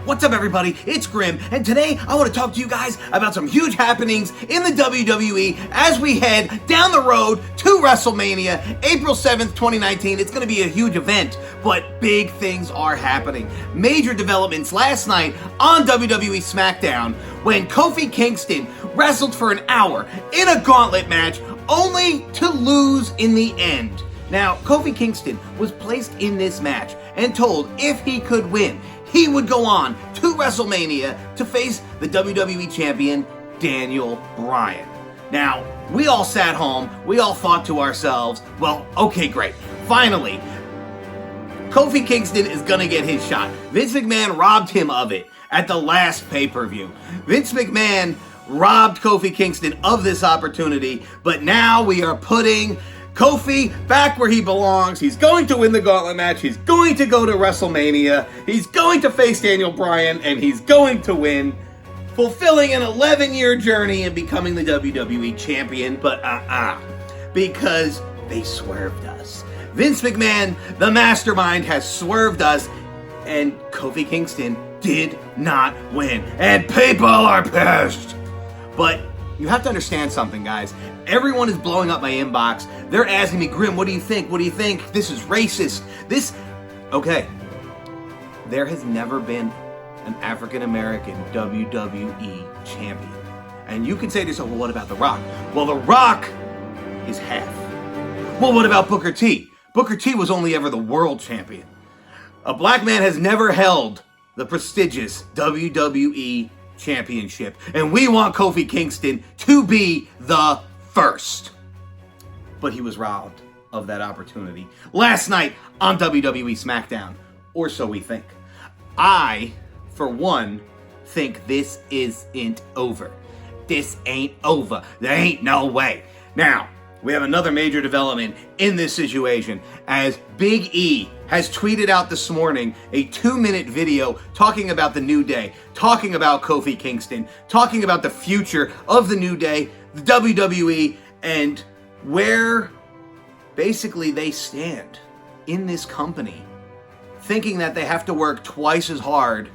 What's up, everybody? It's Grim, and today I want to talk to you guys about some huge happenings in the WWE as we head down the road to WrestleMania, April 7th, 2019. It's going to be a huge event, but big things are happening. Major developments last night on WWE SmackDown when Kofi Kingston wrestled for an hour in a gauntlet match, only to lose in the end. Now, Kofi Kingston was placed in this match and told if he could win, he would go on to WrestleMania to face the WWE Champion, Daniel Bryan. Now, we all sat home, we all thought to ourselves, well, okay, great. Finally, Kofi Kingston is gonna get his shot. Vince McMahon robbed him of it at the last pay-per-view. Vince McMahon robbed Kofi Kingston of this opportunity, but now we are putting Kofi back where he belongs. He's going to win the gauntlet match. He's going to go to WrestleMania. He's going to face Daniel Bryan, and he's going to win, fulfilling an 11-year journey and becoming the WWE Champion. But because they swerved us. Vince McMahon, the mastermind, has swerved us, and Kofi Kingston did not win. And people are pissed. But you have to understand something, guys. Everyone is blowing up my inbox. They're asking me, Grim, what do you think? What do you think? This is racist. Okay. There has never been an African-American WWE champion. And you can say to yourself, well, what about The Rock? Well, The Rock is half. Well, what about Booker T? Booker T was only ever the world champion. A black man has never held the prestigious WWE Championship, and we want Kofi Kingston to be the first. But he was robbed of that opportunity last night on WWE SmackDown, or so we think. I, for one, think this isn't over. This ain't over. There ain't no way. Now, we have another major development in this situation as Big E has tweeted out this morning a 2-minute video talking about the New Day, talking about Kofi Kingston, talking about the future of the New Day, the WWE, and where basically they stand in this company, thinking that they have to work twice as hard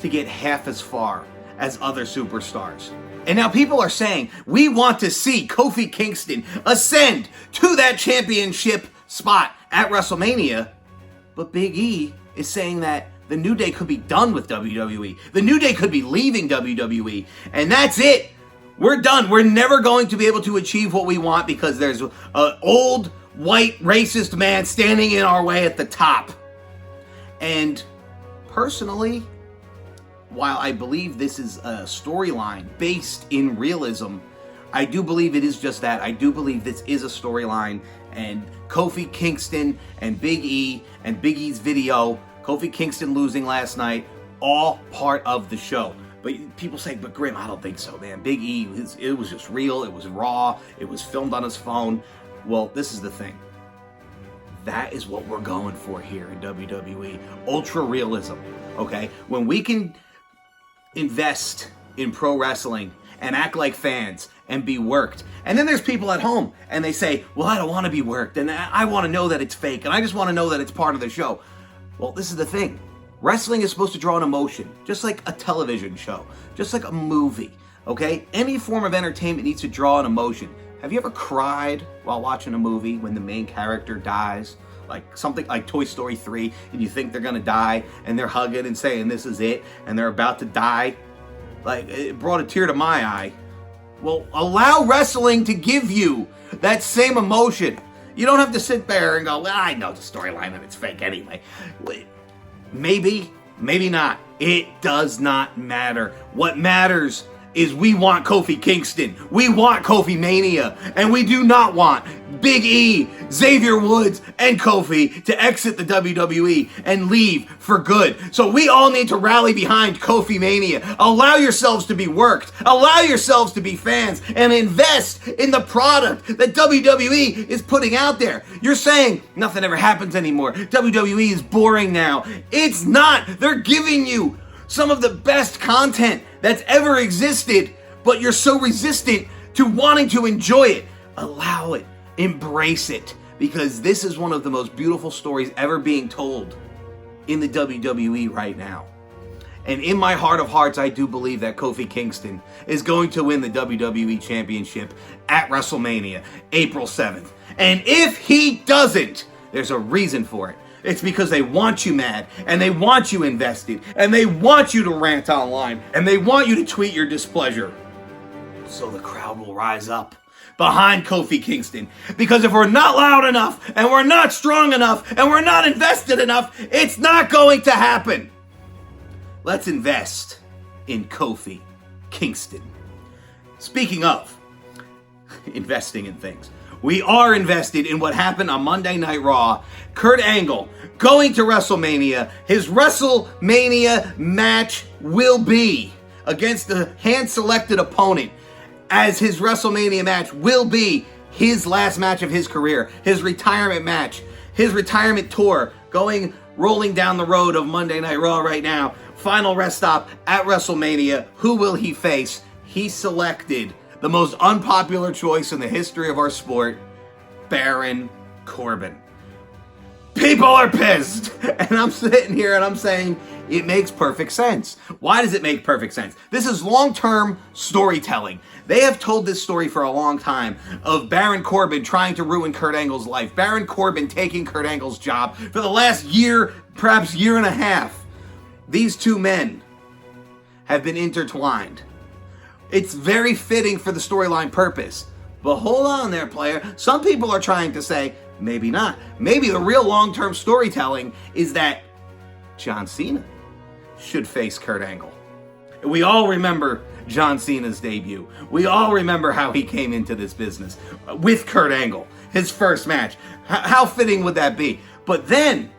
to get half as far as other superstars. And now people are saying, we want to see Kofi Kingston ascend to that championship spot at WrestleMania. But Big E is saying that the New Day could be done with WWE. The New Day could be leaving WWE. And that's it. We're done. We're never going to be able to achieve what we want because there's an old, white, racist man standing in our way at the top. And personally, while I believe this is a storyline based in realism, I do believe it is just that. I do believe this is a storyline, and Kofi Kingston and Big E and Big E's video, Kofi Kingston losing last night, all part of the show. But people say, but Grim, I don't think so, man. Big E, it was just real, it was raw, it was filmed on his phone. Well, this is the thing. That is what we're going for here in WWE. Ultra realism, okay? When we can invest in pro wrestling and act like fans and be worked. And then there's people at home and they say, well, I don't want to be worked and I want to know that it's fake and I just want to know that it's part of the show. Well, this is the thing. Wrestling is supposed to draw an emotion, just like a television show, just like a movie, okay? Any form of entertainment needs to draw an emotion. Have you ever cried while watching a movie when the main character dies? Like something like Toy Story 3, and you think they're gonna die, and they're hugging and saying this is it, and they're about to die. Like, it brought a tear to my eye. Well, allow wrestling to give you that same emotion. You don't have to sit there and go, well, I know the storyline and it's fake anyway. Maybe, maybe not. It does not matter. What matters is we want Kofi Kingston. We want Kofi Mania. And we do not want Big E, Xavier Woods, and Kofi to exit the WWE and leave for good. So we all need to rally behind Kofi Mania. Allow yourselves to be worked. Allow yourselves to be fans and invest in the product that WWE is putting out there. You're saying nothing ever happens anymore. WWE is boring now. It's not. They're giving you some of the best content that's ever existed, but you're so resistant to wanting to enjoy it. Allow it. Embrace it. Because this is one of the most beautiful stories ever being told in the WWE right now. And in my heart of hearts, I do believe that Kofi Kingston is going to win the WWE Championship at WrestleMania, April 7th. And if he doesn't, there's a reason for it. It's because they want you mad, and they want you invested, and they want you to rant online, and they want you to tweet your displeasure. So the crowd will rise up behind Kofi Kingston. Because if we're not loud enough, and we're not strong enough, and we're not invested enough, it's not going to happen. Let's invest in Kofi Kingston. Speaking of investing in things, we are invested in what happened on Monday Night Raw. Kurt Angle going to WrestleMania. His WrestleMania match will be against the hand-selected opponent, as his WrestleMania match will be his last match of his career, his retirement match, his retirement tour, rolling down the road of Monday Night Raw right now. Final rest stop at WrestleMania. Who will he face? He selected the most unpopular choice in the history of our sport, Baron Corbin. People are pissed. And I'm sitting here and I'm saying, it makes perfect sense. Why does it make perfect sense? This is long-term storytelling. They have told this story for a long time of Baron Corbin trying to ruin Kurt Angle's life. Baron Corbin taking Kurt Angle's job for the last year, perhaps year and a half. These two men have been intertwined. It's very fitting for the storyline purpose. But hold on there, player. Some people are trying to say, maybe not. Maybe the real long-term storytelling is that John Cena should face Kurt Angle. We all remember John Cena's debut. We all remember how he came into this business with Kurt Angle, his first match. How fitting would that be? But then,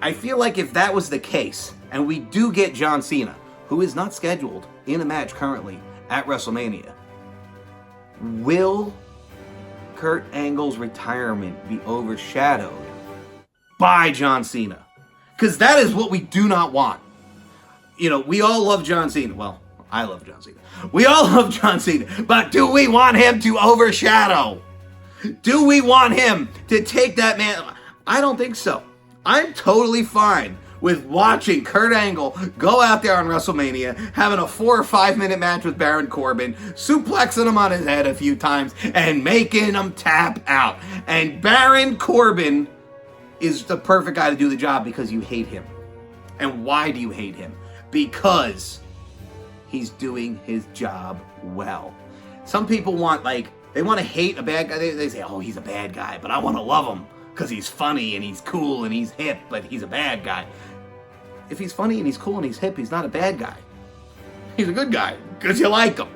I feel like if that was the case, and we do get John Cena, who is not scheduled in a match currently at WrestleMania, will Kurt Angle's retirement be overshadowed by John Cena? Because that is what we do not want. You know, we all love John Cena. Well, I love John Cena. We all love John Cena. But do we want him to overshadow? Do we want him to take that man? I don't think so. I'm totally fine with watching Kurt Angle go out there on WrestleMania, having a 4 or 5 minute match with Baron Corbin, suplexing him on his head a few times, and making him tap out. And Baron Corbin is the perfect guy to do the job because you hate him. And why do you hate him? Because he's doing his job well. Some people want, they want to hate a bad guy. They say, oh, he's a bad guy, but I want to love him because he's funny and he's cool and he's hip, but he's a bad guy. If he's funny and he's cool and he's hip, he's not a bad guy. He's a good guy because you like him.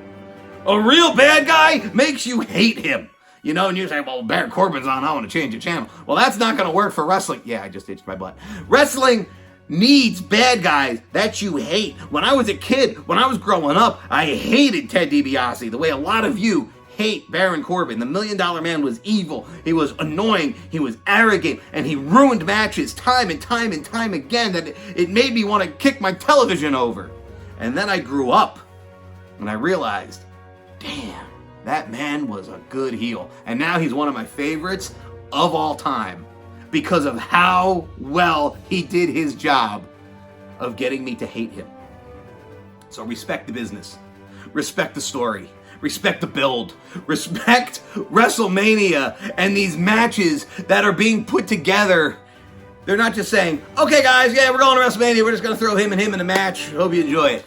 A real bad guy makes you hate him. You know, and you say, well, Baron Corbin's on, I want to change the channel. Well, that's not going to work for wrestling. Yeah, I just itched my butt. Wrestling needs bad guys that you hate. When I was a kid, when I was growing up, I hated Ted DiBiase the way a lot of you hate Baron Corbin. The $1 Million Man was evil. He was annoying. He was arrogant. And he ruined matches time and time and time again that it made me want to kick my television over. And then I grew up and I realized, damn, that man was a good heel. And now he's one of my favorites of all time because of how well he did his job of getting me to hate him. So respect the business. Respect the story. Respect the build. Respect WrestleMania and these matches that are being put together. They're not just saying, okay guys, yeah, we're going to WrestleMania. We're just going to throw him in a match. Hope you enjoy it.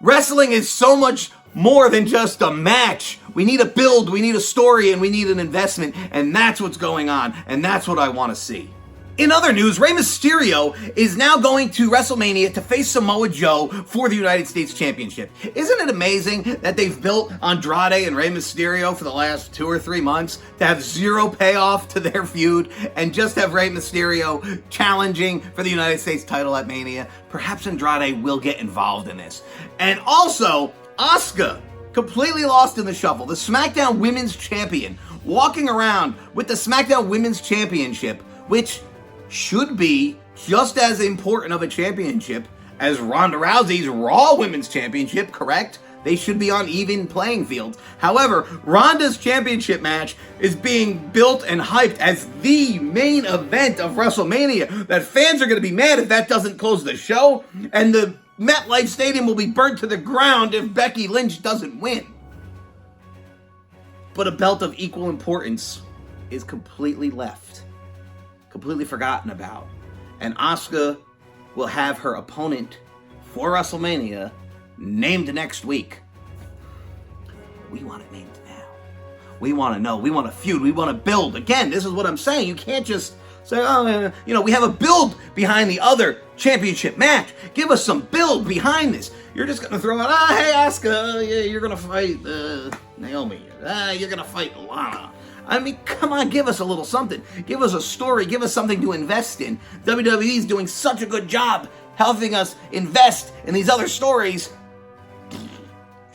Wrestling is so much more than just a match. We need a build, we need a story, and we need an investment. And that's what's going on. And that's what I want to see. In other news, Rey Mysterio is now going to WrestleMania to face Samoa Joe for the United States Championship. Isn't it amazing that they've built Andrade and Rey Mysterio for the last 2 or 3 months to have zero payoff to their feud and just have Rey Mysterio challenging for the United States title at Mania? Perhaps Andrade will get involved in this. And also, Asuka, completely lost in the shuffle. The SmackDown Women's Champion, walking around with the SmackDown Women's Championship, which should be just as important of a championship as Ronda Rousey's Raw Women's Championship, correct? They should be on even playing fields. However, Ronda's championship match is being built and hyped as the main event of WrestleMania, that fans are going to be mad if that doesn't close the show. And the MetLife Stadium will be burnt to the ground if Becky Lynch doesn't win. But a belt of equal importance is completely left, completely forgotten about. And Asuka will have her opponent for WrestleMania named next week. We want it named now. We want to know. We want to feud. We want to build. Again, this is what I'm saying. You can't just say, oh, we have a build behind the other championship match. Give us some build behind this. You're just going to throw out, hey, Asuka, yeah, you're going to fight Naomi. You're going to fight Lana. I mean, come on, give us a little something. Give us a story. Give us something to invest in. WWE's doing such a good job helping us invest in these other stories,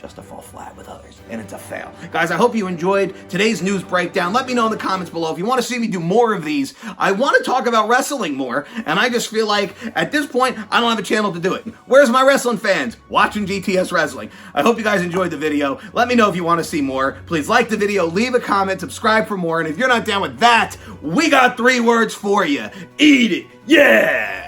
just to fall flat with others, and it's a fail. Guys, I hope you enjoyed today's news breakdown. Let me know in the comments below if you want to see me do more of these. I want to talk about wrestling more, and I just feel like, at this point, I don't have a channel to do it. Where's my wrestling fans? Watching GTS Wrestling. I hope you guys enjoyed the video. Let me know if you want to see more. Please like the video, leave a comment, subscribe for more, and if you're not down with that, we got 3 words for you. Eat it. Yeah!